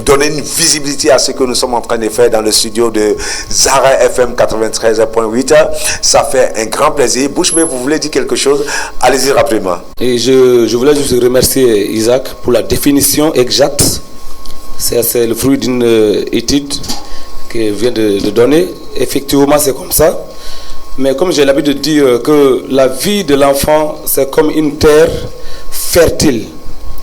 donner une visibilité à ce que nous sommes en train de faire dans le studio de Zara FM 93.8. Ça fait un grand plaisir. Bouche Bée, vous voulez dire quelque chose? Allez-y rapidement. Et je voulais juste remercier Isaac pour la définition exacte. C'est le fruit d'une étude qu'il vient de donner. Effectivement, c'est comme ça. Mais comme j'ai l'habitude de dire que la vie de l'enfant, c'est comme une terre fertile.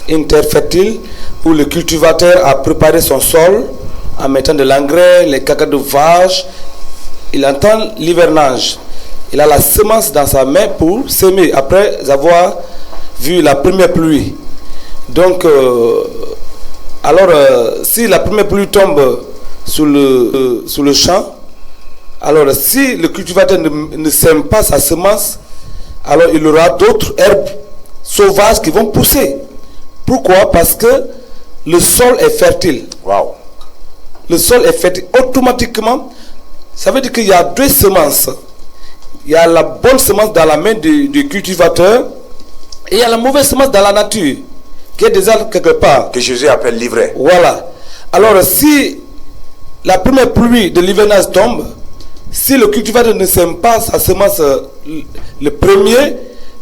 Une terre fertile où le cultivateur a préparé son sol en mettant de l'engrais, les caca de vache. Il entend l'hivernage. Il a la semence dans sa main pour s'aimer après avoir vu la première pluie. Donc, si la première pluie tombe sur le champ, alors si le cultivateur ne sème pas sa semence, alors il aura d'autres herbes sauvages qui vont pousser. Pourquoi? Parce que le sol est fertile. Wow. Le sol est fertile. Automatiquement, ça veut dire qu'il y a deux semences. Il y a la bonne semence dans la main du cultivateur, et il y a la mauvaise semence dans la nature, qui est déjà quelque part. Que Jésus appelle l'ivraie. Voilà. Alors, si la première pluie de l'hivernage tombe, si le cultivateur ne sème pas sa semence, le premier,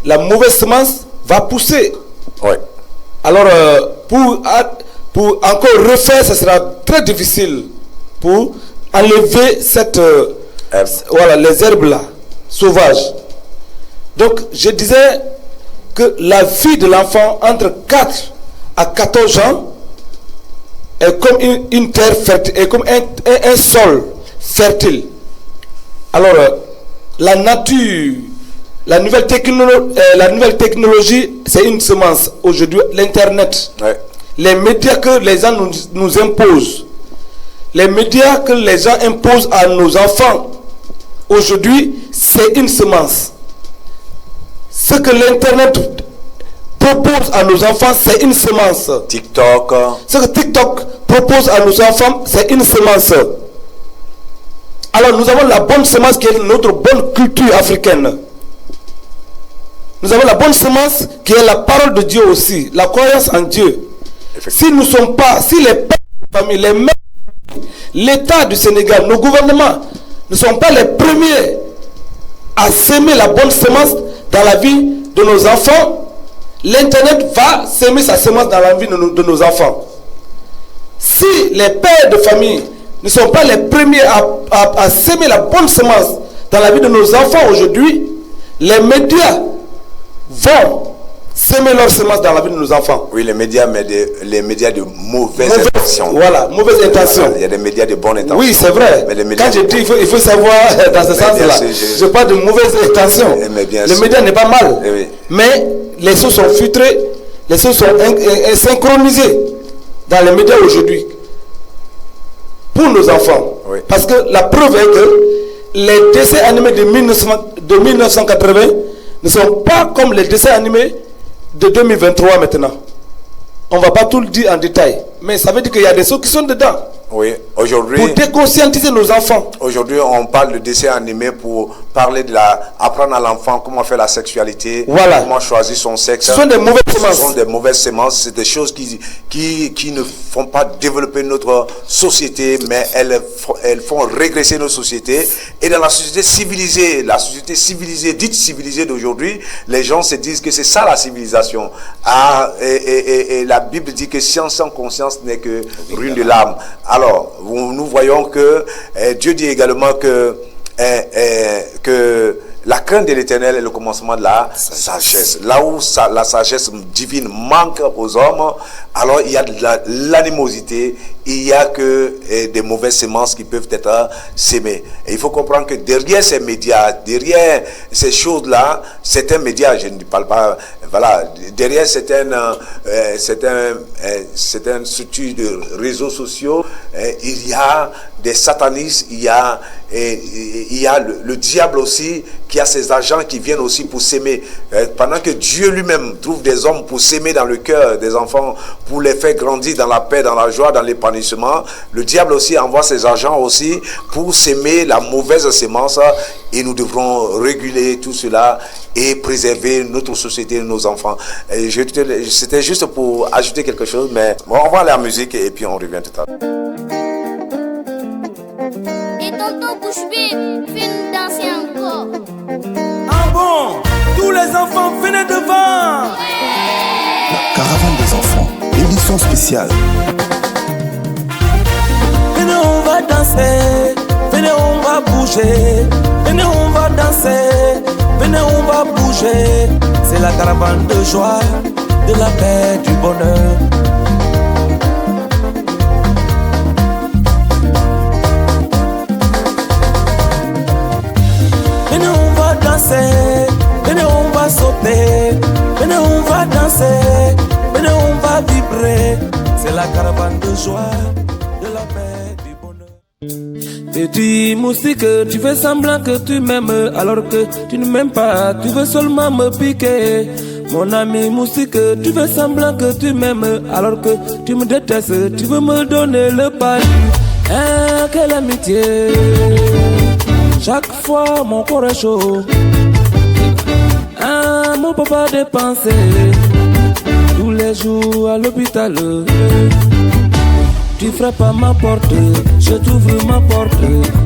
la mauvaise semence va pousser. Oui. Alors, pour encore refaire, ce sera très difficile pour enlever les herbes là, sauvages. Donc, je disais que la vie de l'enfant entre 4 à 14 ans est comme une terre fertile, est comme un sol fertile. Alors, la nature, la nouvelle technologie, c'est une semence. Aujourd'hui, l'Internet, Ouais. Les médias que les gens nous imposent, les médias que les gens imposent à nos enfants, aujourd'hui, c'est une semence. Ce que l'Internet propose à nos enfants, c'est une semence. TikTok. Ce que TikTok propose à nos enfants, c'est une semence. Alors nous avons la bonne semence qui est notre bonne culture africaine. Nous avons la bonne semence qui est la parole de Dieu aussi, la croyance en Dieu. Si nous ne sommes pas, si les pères de famille, les mères, l'État du Sénégal, nos gouvernements ne sont pas les premiers à s'aimer la bonne semence dans la vie de nos enfants, l'Internet va s'aimer sa semence dans la vie de nos enfants. Si les pères de famille ne sont pas les premiers à s'aimer la bonne semence dans la vie de nos enfants aujourd'hui, les médias vont s'aimer leur semence dans la vie de nos enfants. Oui, les médias, mais les médias de mauvaise intention. Voilà, mauvaise intention. Il y a des médias de bonne intention. Oui, c'est vrai. Mais les médias quand je dis, il faut savoir dans ce sens-là. Je parle de mauvaise intention. Les médias n'est pas mal. Oui. Mais les choses sont filtrées, les choses sont synchronisées dans les médias aujourd'hui. Pour nos enfants. Oui. Parce que la preuve est que les dessins animés de 1980 ne sont pas comme les dessins animés de 2023 maintenant. On ne va pas tout le dire en détail, mais ça veut dire qu'il y a des choses qui sont dedans. Oui, aujourd'hui. Pour déconscientiser nos enfants. Aujourd'hui, on parle de dessins animés pour parler apprendre à l'enfant comment faire la sexualité, voilà. Comment choisir son sexe. Ce sont des mauvaises semences. Ce sont des mauvaises semences, c'est des choses qui ne font pas développer notre société, mais elles font régresser nos sociétés. Et dans la société civilisée, dite civilisée d'aujourd'hui, les gens se disent que c'est ça la civilisation. Et la Bible dit que science sans conscience n'est que ruine de l'âme. Alors, nous voyons que Dieu dit également que la crainte de l'Éternel est le commencement de la sagesse. Là où la sagesse divine manque aux hommes, alors il y a de l'animosité, il n'y a que des mauvaises semences qui peuvent être sémées. Et il faut comprendre que derrière ces médias, derrière ces choses-là, certains médias, je ne parle pas, voilà, derrière certaines structures de réseaux sociaux, il y a des satanistes, il y a le diable aussi qui a ses agents qui viennent aussi pour s'aimer. Pendant que Dieu lui-même trouve des hommes pour s'aimer dans le cœur des enfants, pour les faire grandir dans la paix, dans la joie, dans l'épanouissement, le diable aussi envoie ses agents aussi pour s'aimer la mauvaise sémence, et nous devrons réguler tout cela et préserver notre société et nos enfants. C'était juste pour ajouter quelque chose, mais bon, on va aller à la musique et puis on revient tout à l'heure. Et tonton Bouche-Bée, fais nous danser encore. Ah bon? Tous les enfants, venez devant. La caravane des enfants, édition spéciale. Venez, on va danser. Venez, on va bouger. Venez, on va danser. Venez, on va bouger. C'est la caravane de joie, de la paix, du bonheur. Venez, on va danser. Venez, on va sauter. Venez, on va danser. Venez, on va vibrer. C'est la caravane de joie, de la paix, du bonheur. Petit moustique, tu fais semblant que tu m'aimes alors que tu ne m'aimes pas. Tu veux seulement me piquer. Mon ami moustique, tu fais semblant que tu m'aimes alors que tu me détestes. Tu veux me donner le palu. Hein, quelle amitié. Chaque fois mon corps est chaud. Ah, mon papa dépensé tous les jours à l'hôpital. Tu frappes à ma porte, je t'ouvre ma porte.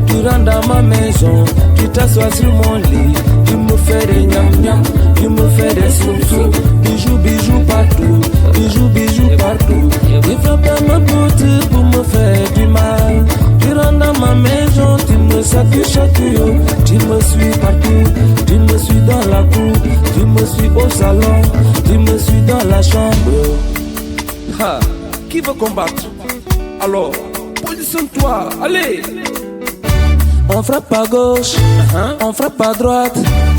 Tu rentres dans ma maison, tu t'assois sur mon lit. Tu me fais des gnam-gnam, tu me fais des soum-soum. Bijoux, bijoux partout, bijoux, bijoux partout. Tu frappes à ma porte pour me faire du mal. Tu rentres dans ma maison, tu me chatouilles. Tu me suis partout, tu me suis dans la cour. Tu me suis au salon, tu me suis dans la chambre. Ha, qui veut combattre? Alors, positionne-toi, allez. On frappe à gauche, on frappe à droite.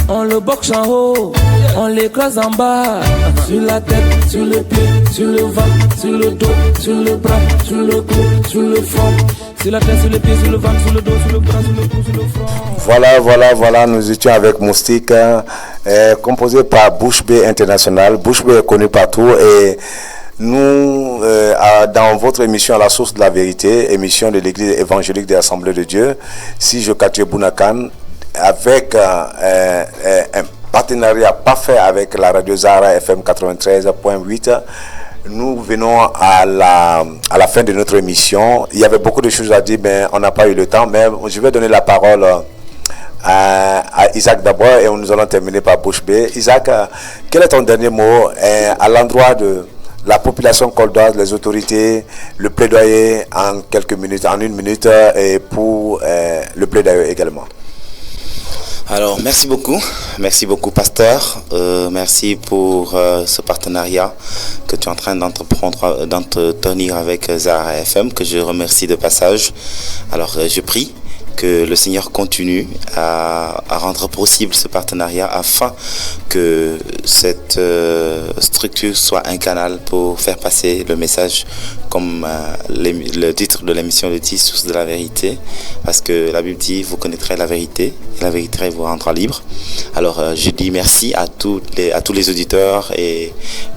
On le boxe en haut, on l'écrase en bas. Sur la tête, sur le pied, sur le ventre, sur le dos, sur le bras, sur le cou, sur le front. Sur la tête, sur le pied, sur le ventre, sur le dos, sur le bras, sur le cou, sur le front. Voilà, nous étions avec Moustique, composé par Bouche-Bée International. Bouche-Bée est connu partout et Nous, dans votre émission à la source de la vérité, émission de l'Église évangélique de l'Assemblée de Dieu, si je Katye Bounakan, avec un partenariat parfait avec la radio Zara FM 93.8, nous venons à la fin de notre émission. Il y avait beaucoup de choses à dire, mais on n'a pas eu le temps. Mais je vais donner la parole à Isaac d'abord et nous allons terminer par Bouche B. Isaac, quel est ton dernier mot à l'endroit de la population coldoise, les autorités, le plaidoyer en quelques minutes, en 1 minute, et pour le plaidoyer également? Alors, merci beaucoup pasteur, merci pour ce partenariat que tu es en train d'entretenir avec Zara FM, que je remercie de passage. Alors, je prie que le Seigneur continue à rendre possible ce partenariat afin que cette structure soit un canal pour faire passer le message comme le titre de l'émission le dit, source de la vérité, parce que la Bible dit vous connaîtrez la vérité et la vérité vous rendra libre. Alors je dis merci à tous les auditeurs et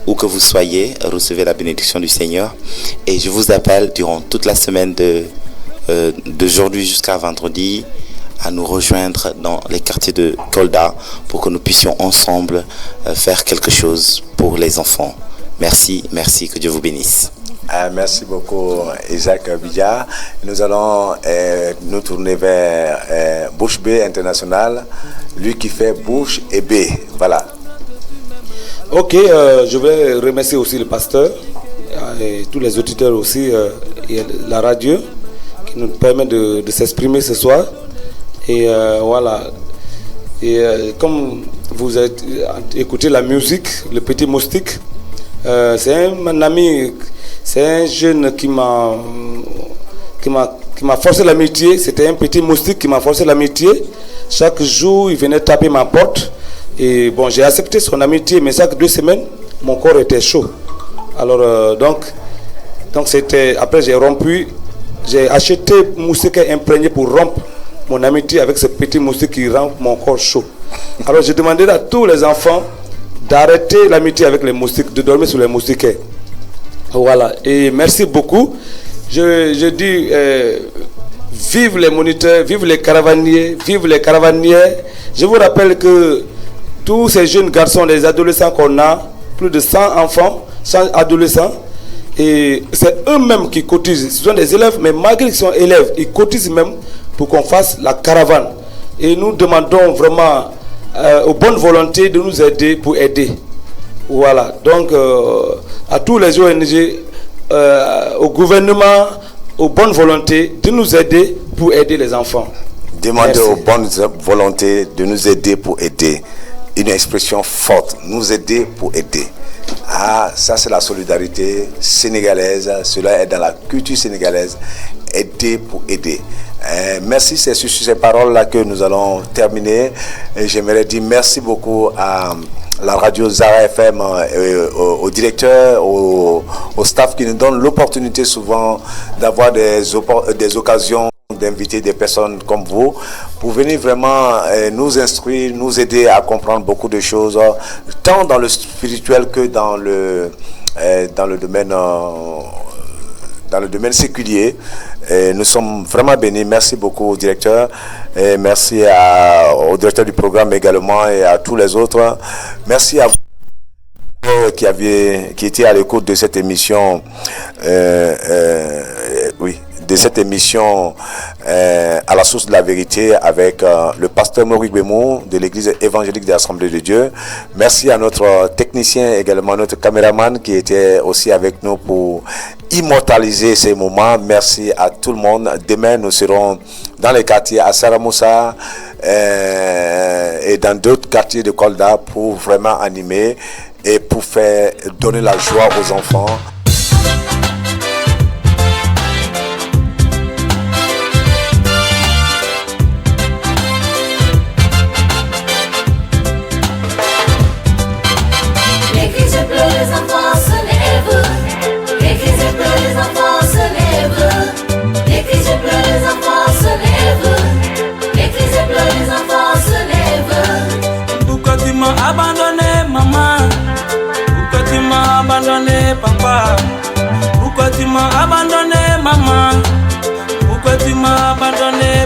où que vous soyez, recevez la bénédiction du Seigneur et je vous appelle durant toute la semaine d'aujourd'hui jusqu'à vendredi à nous rejoindre dans les quartiers de Kolda pour que nous puissions ensemble faire quelque chose pour les enfants. Merci, que Dieu vous bénisse. Merci beaucoup Isaac Bidja. Nous allons nous tourner vers Bouche B International, lui qui fait Bouche et B. Voilà. Ok, je vais remercier aussi le pasteur et tous les auditeurs aussi et la radio qui nous permet de s'exprimer ce soir. Et voilà. Et comme vous avez écouté la musique, le petit moustique, c'est un ami, c'est un jeune qui m'a forcé l'amitié. C'était un petit moustique qui m'a forcé l'amitié. Chaque jour, il venait taper ma porte. Et bon, j'ai accepté son amitié, mais chaque 2 semaines, mon corps était chaud. Alors, donc c'était. Après, j'ai rompu. J'ai acheté moustique imprégné pour rompre mon amitié avec ce petit moustique qui rend mon corps chaud. Alors je demandais à tous les enfants d'arrêter l'amitié avec les moustiques, de dormir sur les moustiquaires. Voilà. Et merci beaucoup. Je dis vive les moniteurs, vive les caravaniers, vive les caravanières. Je vous rappelle que tous ces jeunes garçons, les adolescents qu'on a, plus de 100 enfants, 100 adolescents, et c'est eux-mêmes qui cotisent. Ce sont des élèves, mais malgré qu'ils sont élèves, ils cotisent même pour qu'on fasse la caravane. Et nous demandons vraiment aux bonnes volontés de nous aider pour aider. Voilà. Donc, à tous les ONG, au gouvernement, aux bonnes volontés de nous aider pour aider les enfants. Demandez aux bonnes volontés de nous aider pour aider. Une expression forte, nous aider pour aider. Ah, ça c'est la solidarité sénégalaise, cela est dans la culture sénégalaise, aider pour aider. Merci, c'est sur ces paroles-là que nous allons terminer. J'aimerais dire merci beaucoup à la radio Zara FM, au directeur, au staff qui nous donne l'opportunité souvent d'avoir des occasions d'inviter des personnes comme vous pour venir vraiment nous instruire, nous aider à comprendre beaucoup de choses, tant dans le spirituel que dans le domaine séculier. Et nous sommes vraiment bénis. Merci beaucoup au directeur et merci au directeur du programme également et à tous les autres. Merci à vous qui étiez à l'écoute de cette émission. De cette émission à la source de la vérité avec le pasteur Maurice Bémou de l'église évangélique de l'Assemblée de Dieu. Merci à notre technicien également, notre caméraman qui était aussi avec nous pour immortaliser ces moments. Merci à tout le monde. Demain, nous serons dans les quartiers à Saramoussa et dans d'autres quartiers de Kolda pour vraiment animer et pour faire donner la joie aux enfants. Abandonné maman, pourquoi tu m'as abandonné papa?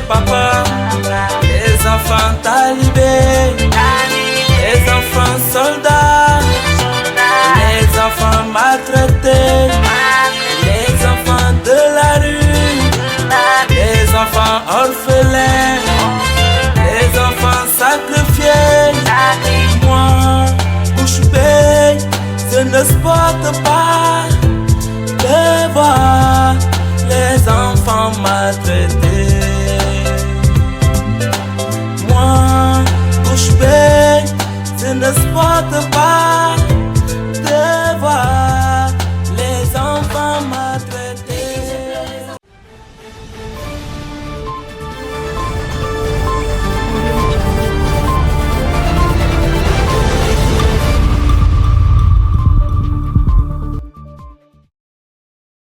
papas, les enfants talibés, les enfants soldats, les enfants maltraités, les enfants de la rue, les enfants orphelins, les enfants sacrifiés. Moi, bouche bée, je ne supporte pas de voir les enfants maltraités. Moi, bouche bée, je ne supporte